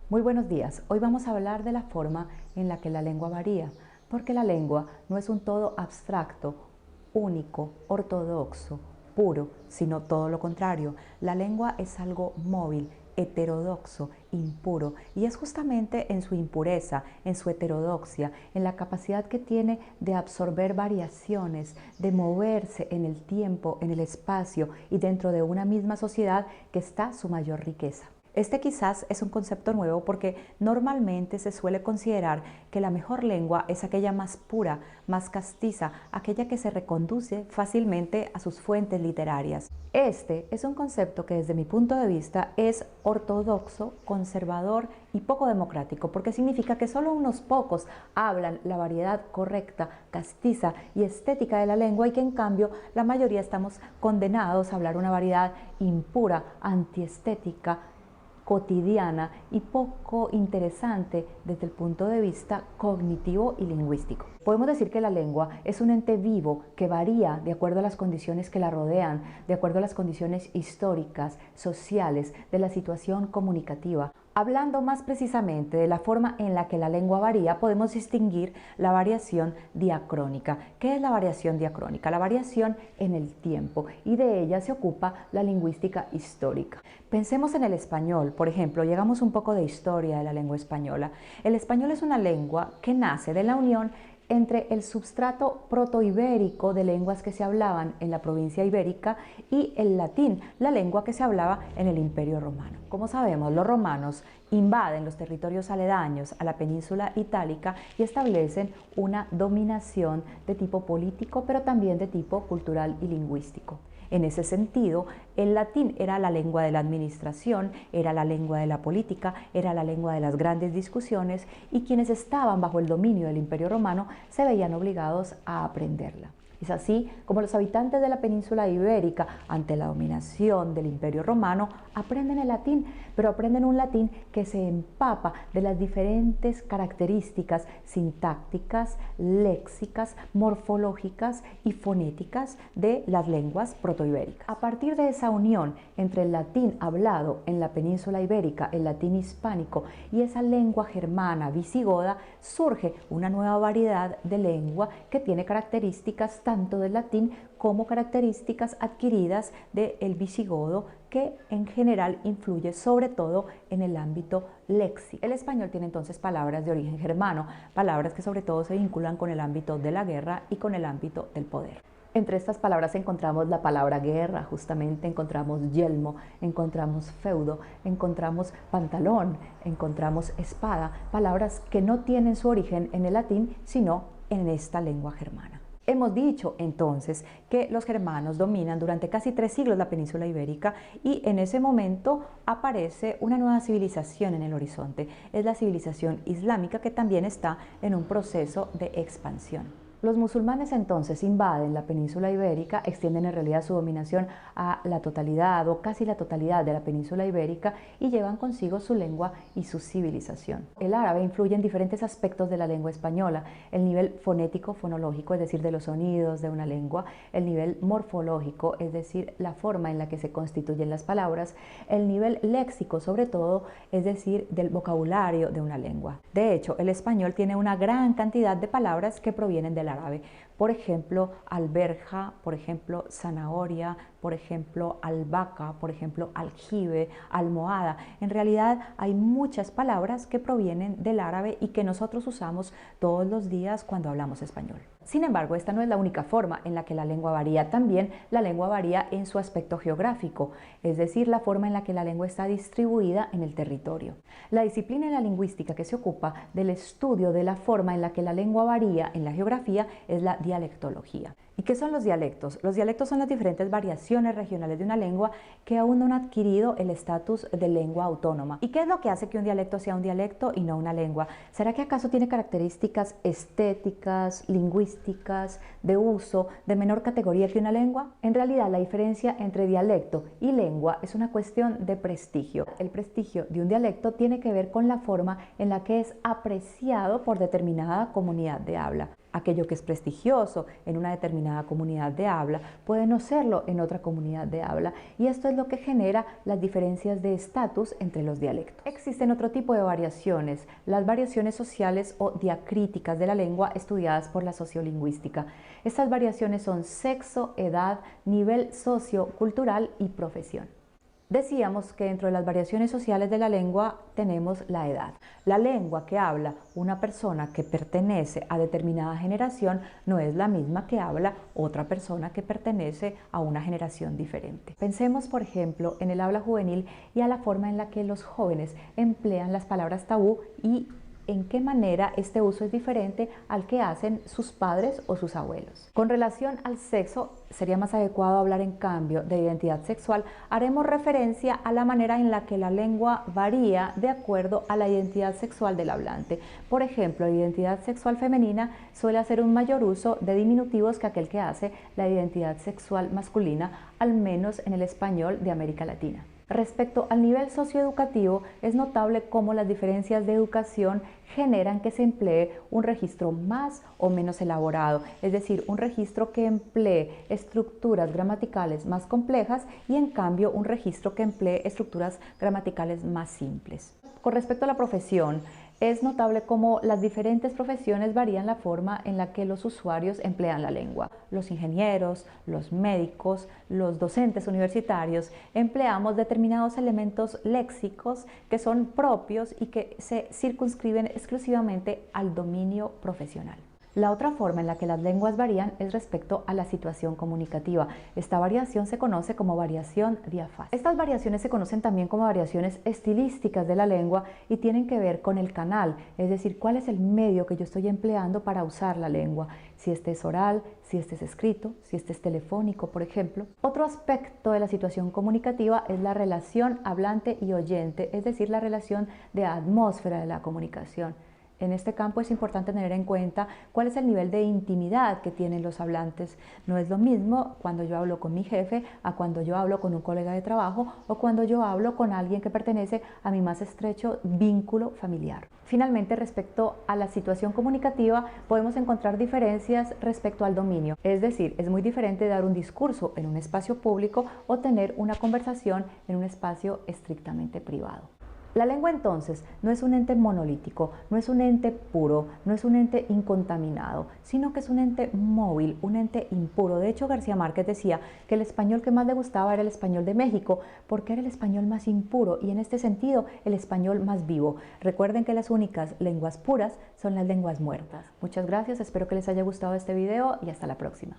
Muy buenos días. Hoy vamos a hablar de la forma en la que la lengua varía, porque la lengua no es un todo abstracto, único, ortodoxo, puro, sino todo lo contrario. La lengua es algo móvil, heterodoxo, impuro, y es justamente en su impureza, en su heterodoxia, en la capacidad que tiene de absorber variaciones, de moverse en el tiempo, en el espacio y dentro de una misma sociedad que está su mayor riqueza. Este quizás es un concepto nuevo porque normalmente se suele considerar que la mejor lengua es aquella más pura, más castiza, aquella que se reconduce fácilmente a sus fuentes literarias. Este es un concepto que desde mi punto de vista es ortodoxo, conservador y poco democrático, porque significa que solo unos pocos hablan la variedad correcta, castiza y estética de la lengua y que en cambio la mayoría estamos condenados a hablar una variedad impura, antiestética, cotidiana y poco interesante desde el punto de vista cognitivo y lingüístico. Podemos decir que la lengua es un ente vivo que varía de acuerdo a las condiciones que la rodean, de acuerdo a las condiciones históricas, sociales, de la situación comunicativa. Hablando más precisamente de la forma en la que la lengua varía, podemos distinguir la variación diacrónica. ¿Qué es la variación diacrónica? La variación en el tiempo, y de ella se ocupa la lingüística histórica. Pensemos en el español, por ejemplo, llegamos un poco de historia de la lengua española. El español es una lengua que nace de la unión entre el substrato protoibérico de lenguas que se hablaban en la provincia ibérica y el latín, la lengua que se hablaba en el Imperio Romano. Como sabemos, los romanos invaden los territorios aledaños a la península itálica y establecen una dominación de tipo político, pero también de tipo cultural y lingüístico. En ese sentido, el latín era la lengua de la administración, era la lengua de la política, era la lengua de las grandes discusiones, y quienes estaban bajo el dominio del Imperio Romano se veían obligados a aprenderla. Es así como los habitantes de la península ibérica, ante la dominación del Imperio Romano, aprenden el latín, pero aprenden un latín que se empapa de las diferentes características sintácticas, léxicas, morfológicas y fonéticas de las lenguas protoibéricas. A partir de esa unión entre el latín hablado en la península ibérica, el latín hispánico y esa lengua germana visigoda, surge una nueva variedad de lengua que tiene características tanto del latín como características adquiridas del visigodo, que en general influye sobre todo en el ámbito léxico. El español tiene entonces palabras de origen germano, palabras que sobre todo se vinculan con el ámbito de la guerra y con el ámbito del poder. Entre estas palabras encontramos la palabra guerra, justamente encontramos yelmo, encontramos feudo, encontramos pantalón, encontramos espada, palabras que no tienen su origen en el latín, sino en esta lengua germana. Hemos dicho entonces que los germanos dominan durante casi 3 siglos la península ibérica, y en ese momento aparece una nueva civilización en el horizonte. Es la civilización islámica, que también está en un proceso de expansión. Los musulmanes entonces invaden la península ibérica, extienden en realidad su dominación a la totalidad o casi la totalidad de la península ibérica y llevan consigo su lengua y su civilización. El árabe influye en diferentes aspectos de la lengua española: el nivel fonético, fonológico, es decir, de los sonidos de una lengua; el nivel morfológico, es decir, la forma en la que se constituyen las palabras; el nivel léxico, sobre todo, es decir, del vocabulario de una lengua. De hecho, el español tiene una gran cantidad de palabras que provienen del árabe. Por ejemplo, alberja, por ejemplo, zanahoria, por ejemplo, albahaca, por ejemplo, aljibe, almohada. En realidad hay muchas palabras que provienen del árabe y que nosotros usamos todos los días cuando hablamos español. Sin embargo, esta no es la única forma en la que la lengua varía. También la lengua varía en su aspecto geográfico, es decir, la forma en la que la lengua está distribuida en el territorio. La disciplina de la lingüística que se ocupa del estudio de la forma en la que la lengua varía en la geografía es la dialectología. ¿Y qué son los dialectos? Los dialectos son las diferentes variaciones regionales de una lengua que aún no han adquirido el estatus de lengua autónoma. ¿Y qué es lo que hace que un dialecto sea un dialecto y no una lengua? ¿Será que acaso tiene características estéticas, lingüísticas, de uso, de menor categoría que una lengua? En realidad, la diferencia entre dialecto y lengua es una cuestión de prestigio. El prestigio de un dialecto tiene que ver con la forma en la que es apreciado por determinada comunidad de habla. Aquello que es prestigioso en una determinada comunidad de habla puede no serlo en otra comunidad de habla, y esto es lo que genera las diferencias de estatus entre los dialectos. Existen otro tipo de variaciones, las variaciones sociales o diacríticas de la lengua estudiadas por la sociolingüística. Estas variaciones son sexo, edad, nivel sociocultural y profesión. Decíamos que dentro de las variaciones sociales de la lengua tenemos la edad. La lengua que habla una persona que pertenece a determinada generación no es la misma que habla otra persona que pertenece a una generación diferente. Pensemos, por ejemplo, en el habla juvenil y a la forma en la que los jóvenes emplean las palabras tabú y en qué manera este uso es diferente al que hacen sus padres o sus abuelos. Con relación al sexo, sería más adecuado hablar en cambio de identidad sexual. Haremos referencia a la manera en la que la lengua varía de acuerdo a la identidad sexual del hablante. Por ejemplo, la identidad sexual femenina suele hacer un mayor uso de diminutivos que aquel que hace la identidad sexual masculina, al menos en el español de América Latina. Respecto al nivel socioeducativo, es notable cómo las diferencias de educación generan que se emplee un registro más o menos elaborado, es decir, un registro que emplee estructuras gramaticales más complejas y en cambio un registro que emplee estructuras gramaticales más simples. Con respecto a la profesión, es notable cómo las diferentes profesiones varían la forma en la que los usuarios emplean la lengua. Los ingenieros, los médicos, los docentes universitarios empleamos determinados elementos léxicos que son propios y que se circunscriben exclusivamente al dominio profesional. La otra forma en la que las lenguas varían es respecto a la situación comunicativa. Esta variación se conoce como variación diafásica. Estas variaciones se conocen también como variaciones estilísticas de la lengua y tienen que ver con el canal, es decir, cuál es el medio que yo estoy empleando para usar la lengua. Si este es oral, si este es escrito, si este es telefónico, por ejemplo. Otro aspecto de la situación comunicativa es la relación hablante y oyente, es decir, la relación de atmósfera de la comunicación. En este campo es importante tener en cuenta cuál es el nivel de intimidad que tienen los hablantes. No es lo mismo cuando yo hablo con mi jefe a cuando yo hablo con un colega de trabajo o cuando yo hablo con alguien que pertenece a mi más estrecho vínculo familiar. Finalmente, respecto a la situación comunicativa, podemos encontrar diferencias respecto al dominio. Es decir, es muy diferente dar un discurso en un espacio público o tener una conversación en un espacio estrictamente privado. La lengua entonces no es un ente monolítico, no es un ente puro, no es un ente incontaminado, sino que es un ente móvil, un ente impuro. De hecho, García Márquez decía que el español que más le gustaba era el español de México, porque era el español más impuro y en este sentido el español más vivo. Recuerden que las únicas lenguas puras son las lenguas muertas. Muchas gracias, espero que les haya gustado este video y hasta la próxima.